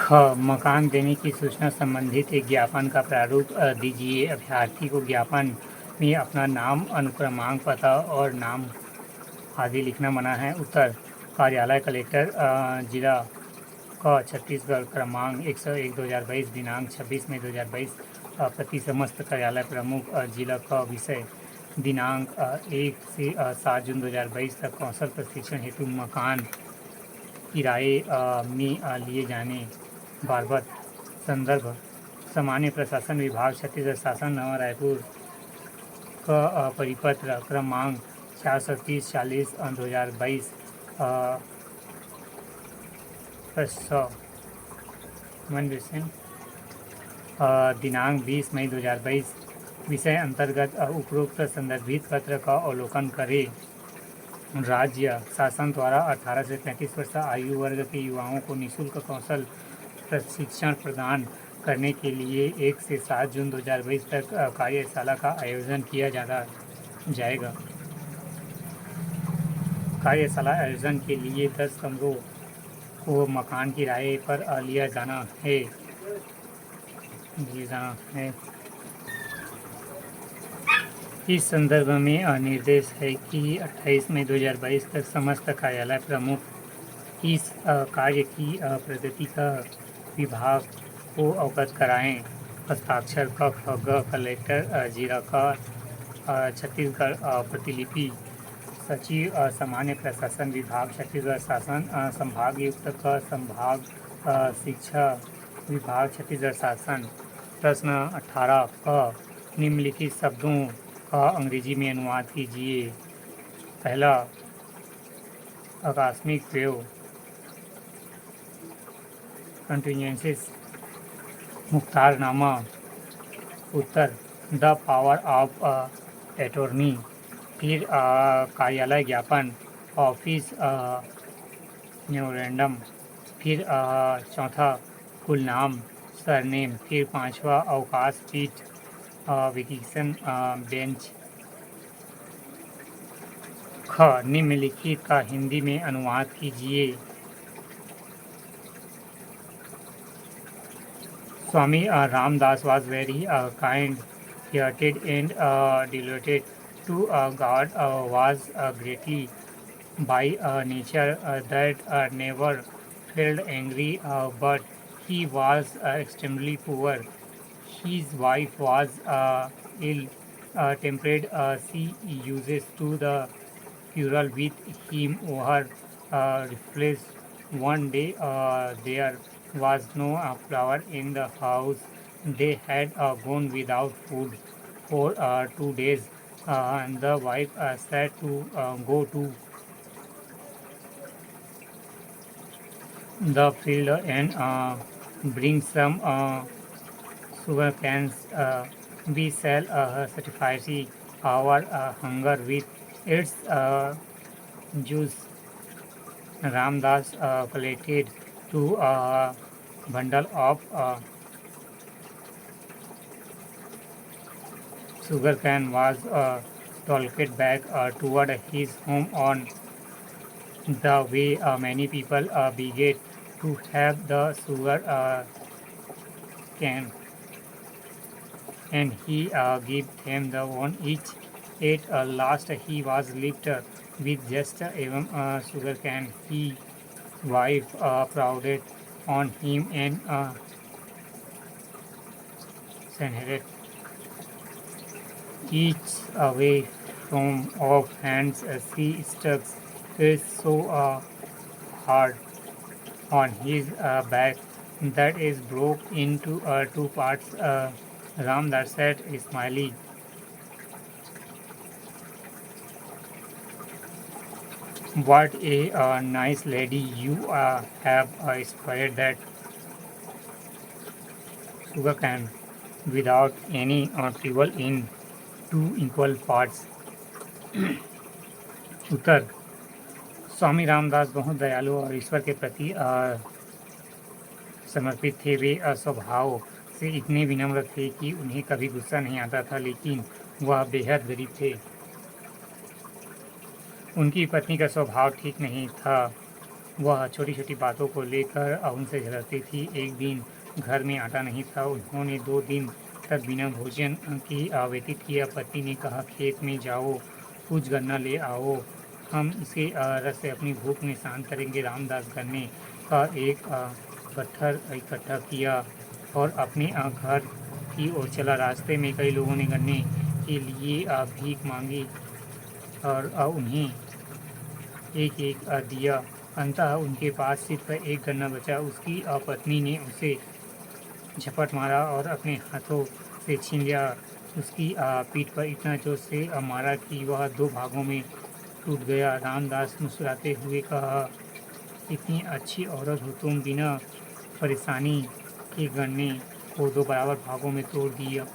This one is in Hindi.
ख मकान देने की सूचना संबंधित एक ज्ञापन का प्रारूप दीजिए। अभ्यर्थी को ज्ञापन में अपना नाम, अनुक्रमांक, पता और नाम आदि लिखना मना है। उत्तर कार्यालय कलेक्टर जिला क छत्तीसगढ़ क्रमांक 101/2022 दिनांक 26 मई 2022 प्रति समस्त कार्यालय प्रमुख जिला क विषय दिनांक 1 से 7 जून 2022 तक कौशल प्रशिक्षण हेतु मकान किराए में लिए जाने बाबत संदर्भ सामान्य प्रशासन विभाग छत्तीसगढ़ शासन नवा रायपुर का परिपत्र क्रमांक 430/40/2022 दिनांक 20 मई 2022 विषय अंतर्गत उपरोक्त संदर्भित पत्र का अवलोकन करें। राज्य शासन द्वारा 18 से 35 वर्ष आयु वर्ग के युवाओं को निःशुल्क कौशल प्रशिक्षण प्रदान करने के लिए 1 से 7 जून 2022 तक कार्यशाला का आयोजन किया जाएगा। कार्यशाला आयोजन के लिए 10 कमरों को मकान किराए पर लिया जाना है। इस संदर्भ में निर्देश है कि 28 मई 2022 तक समस्त कार्यालय प्रमुख इस कार्य की प्रगति का विभाग को अवगत कराएं। हस्ताक्षर क ख ग कलेक्टर जिला का छत्तीसगढ़ प्रतिलिपि सचिव सामान्य प्रशासन विभाग छत्तीसगढ़ शासन संभागयुक्त क संभाग शिक्षा विभाग छत्तीसगढ़ शासन। प्रश्न 18 क निम्नलिखित शब्दों का अंग्रेजी में अनुवाद कीजिए। पहला आकस्मिक प्रयोग कंटिजेंसीज मुख्तारनामा। उत्तर द पावर ऑफ अटॉर्नी। फिर कार्यालय ज्ञापन ऑफिस मेमोरेंडम। फिर चौथा कुल नाम सरनेम। फिर पांचवा अवकाश पीठ वेकेशन बेंच। ख निम्नलिखित का हिंदी में अनुवाद कीजिए। स्वामी Ramdas was very kind-hearted and devoted to God, was greatly by nature that never felt angry, but he was extremely poor. His wife was ill-tempered. She uses to the quarrel with him over reflects. One day there was no flour in the house. They had gone without food for 2 days. And the wife said to go to the field and bring some sugar cans. We shall satisfy our hunger with its juice. Ramdas collected 2 bundle of sugar cane was talked back toward his home. On the way, many people began to have the sugar cane, and he gave them the one each. At last, he was left with just even sugar cane. His wife prouded on him and sent each away from off hands. She stuck it so hard on his back that is broke into 2 parts. Ramdas said, smiling, "What a nice lady you have spoiled that sugar cane without any trouble in 2 equal parts." उत्तर स्वामी रामदास बहुत दयालु और ईश्वर के प्रति समर्पित थे। वे स्वभाव से इतने विनम्र थे कि उन्हें कभी गुस्सा नहीं आता था, लेकिन वह बेहद गरीब थे। उनकी पत्नी का स्वभाव ठीक नहीं था। वह छोटी-छोटी बातों को लेकर उनसे झगड़ती थी। एक दिन घर में आटा नहीं था। उन्होंने 2 दिन तक बिना भोजन की व्यतीत किया। पति ने कहा, खेत में जाओ, कुछ गन्ना ले आओ, हम इसे रस से अपनी भूख में शांत करेंगे। रामदास गन्ने का एक गट्ठर इकट्ठा किया और अपने घर की ओर चला। रास्ते में कई लोगों ने गन्ने के लिए भीख मांगी और उन्हें एक-एक दिया। अंततः उनके पास सिर्फ एक गन्ना बचा। उसकी पत्नी ने उसे झपट मारा और अपने हाथों से छीन लिया। उसकी पीठ पर इतना जोर से मारा कि वह 2 भागों में टूट गया। रामदास मुस्कुराते हुए कहा, इतनी अच्छी औरत हो तुम, बिना परेशानी के गन्ने को 2 बराबर भागों में तोड़ दिया।